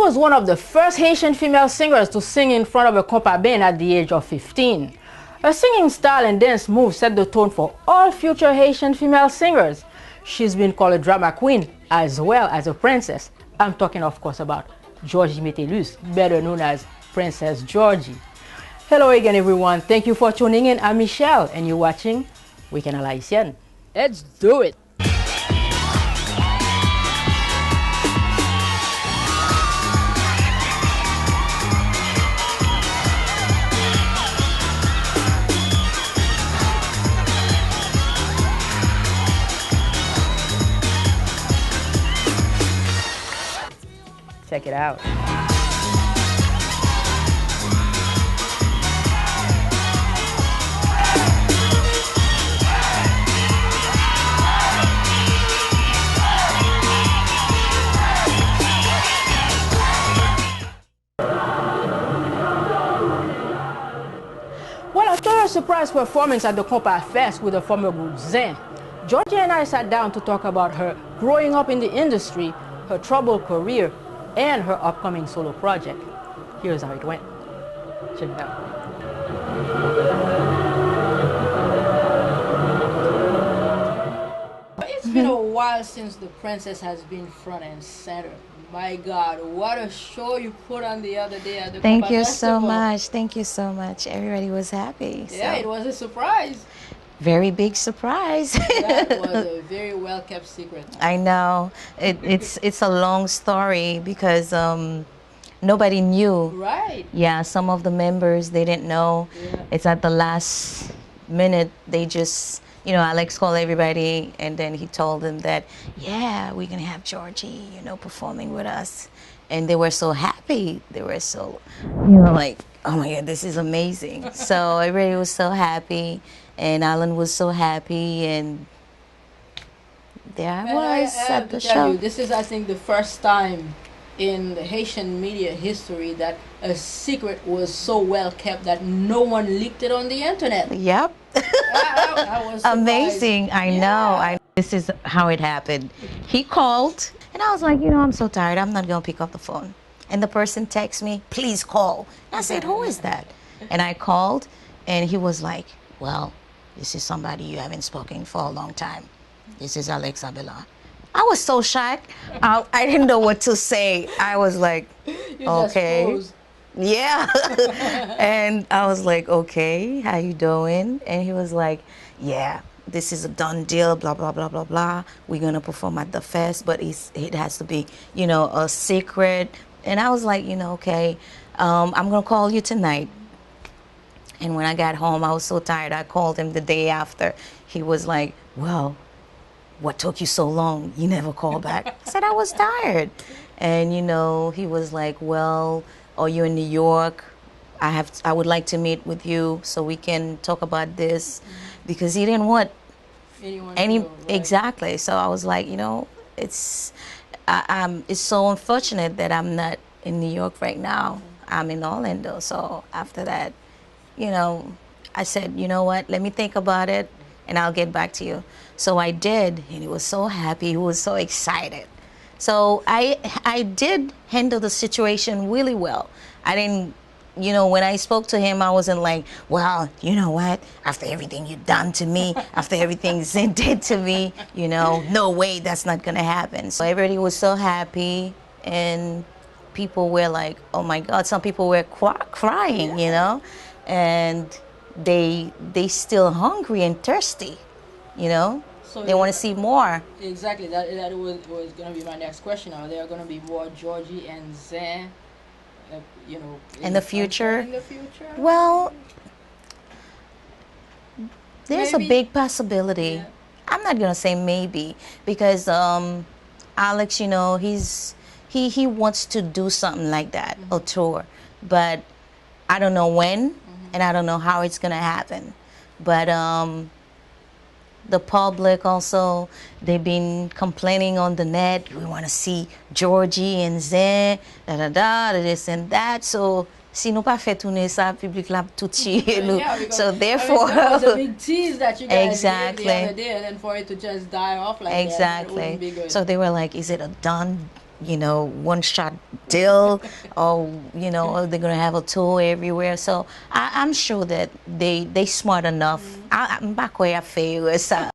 was one of the first Haitian female singers to sing in front of a compa band at the age of 15. Her singing style and dance moves set the tone for all future Haitian female singers. She's been called a drama queen as well as a princess. I'm talking, of course, about Georgy Metellus, better known as Princess Georgy. Hello again, everyone. Thank you for tuning in. I'm Michelle, and you're watching Weekend à la Haïtienne. Let's do it. Check it out. Well, after a surprise performance at the Compa Fest with the former group Zen, Georgie and I sat down to talk about her growing up in the industry, her troubled career, and her upcoming solo project. Here's how it went. Check it out. It's been a while since the princess has been front and center. My God, what a show you put on the other day at the Thank you Festival. so much. Thank you so much. Everybody was happy. Yeah, so. it was a surprise. Very big surprise. That was a very well-kept secret. I know. It's a long story because nobody knew. Right. Yeah, some of the members, they didn't know. Yeah. It's at the last minute, they just, Alex called everybody and then he told them that, yeah, we're going to have Georgie, performing with us. And they were so happy. They were so, like, oh my God, this is amazing. So everybody was so happy. And Alan was so happy, and there I was at the show. This is, I think, the first time in the Haitian media history that a secret was so well kept that no one leaked it on the internet. Yep. I was surprised. Amazing. I know. This is how it happened. He called, and I was like, I'm so tired. I'm not going to pick up the phone. And the person texted me, please call. And I said, who is that? And I called, and he was like, well, this is somebody you haven't spoken for a long time. This is Alex Abela. I was so shocked. I didn't know what to say. I was like, okay. Yeah. And I was like, okay, how you doing? And he was like, yeah, this is a done deal, blah, blah, blah, blah, blah. We're going to perform at the fest, but it has to be, a secret. And I was like, okay, I'm going to call you tonight. And when I got home, I was so tired. I called him the day after. He was like, well, what took you so long? You never called back. I said, I was tired. And, he was like, well, are you in New York? I would like to meet with you so we can talk about this. Because he didn't want right? Exactly. So I was like, it's so unfortunate that I'm not in New York right now. I'm in Orlando. So after that, I said, you know what, let me think about it and I'll get back to you. So I did, and he was so happy, he was so excited. So I did handle the situation really well. I didn't, when I spoke to him, I wasn't like, well, you know what, after everything you've done to me, after everything Zen did to me, no way, that's not gonna happen. So everybody was so happy, and people were like, oh my God, some people were crying, and they still hungry and thirsty, so they want to see more. Exactly, that was going to be my next question. Are there going to be more Georgie and Zen, in the future? In the future? Well, there's maybe. A big possibility. Yeah. I'm not going to say maybe, because Alex, he wants to do something like that, a tour, but I don't know when. And I don't know how it's going to happen. But the public also, they've been complaining on the net. We want to see Georgie and Zen, this and that. So, si nous pas fait tourner ça, public là tout So therefore, that was a big tease that you guys exactly. gave the other day, and then for it to just die off like exactly. that wouldn't be good. So they were like, is it a done, one-shot deal, or you know, or they're gonna have a tour everywhere. So I'm sure that they smart enough. I'm back where I feel.